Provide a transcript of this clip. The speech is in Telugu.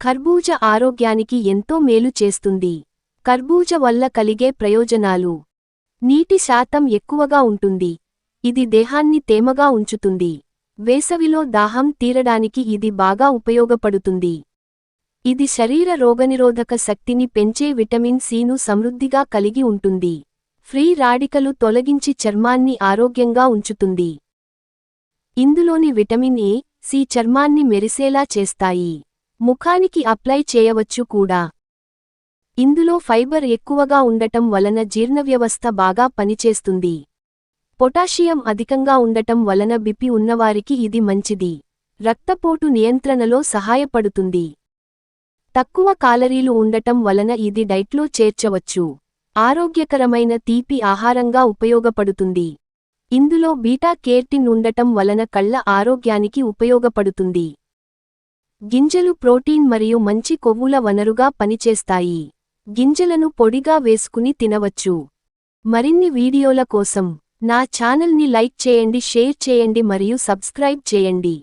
ఖర్బూజ ఆరోగ్యానికి ఎంతో మేలు చేస్తుంది. కర్బూజ వల్ల కలిగే ప్రయోజనాలు: నీటి శాతం ఎక్కువగా ఉంటుంది. ఇది దేహాన్ని తేమగా ఉంచుతుంది. వేసవిలో దాహం తీరడానికి ఇది బాగా ఉపయోగపడుతుంది. ఇది శరీర రోగనిరోధక శక్తిని పెంచే విటమిన్ సిను సమృద్ధిగా కలిగి ఉంటుంది. ఫ్రీ రాడికలు తొలగించి చర్మాన్ని ఆరోగ్యంగా ఉంచుతుంది. ఇందులోని విటమిన్ ఏ, సి చర్మాన్ని మెరిసేలా చేస్తాయి. ముఖానికి అప్లై చేయవచ్చు కూడా. ఇందులో ఫైబర్ ఎక్కువగా ఉండటం వలన జీర్ణవ్యవస్థ బాగా పనిచేస్తుంది. పొటాషియం అధికంగా ఉండటం వలన బీపీ ఉన్నవారికి ఇది మంచిది. రక్తపోటు నియంత్రణలో సహాయపడుతుంది. తక్కువ కాలరీలు ఉండటం వలన ఇది డైట్లో చేర్చవచ్చు. ఆరోగ్యకరమైన తీపి ఆహారంగా ఉపయోగపడుతుంది. ఇందులో బీటా కేర్టిన్ ఉండటం వలన కళ్ల ఆరోగ్యానికి ఉపయోగపడుతుంది. గింజలు ప్రోటీన్ మరియు మంచి కొవ్వుల వనరుగా పనిచేస్తాయి. గింజలను పొడిగా వేసుకుని తినవచ్చు. మరిన్ని వీడియోల కోసం నా ఛానల్ని లైక్ చేయండి, షేర్ చేయండి మరియు సబ్స్క్రైబ్ చేయండి.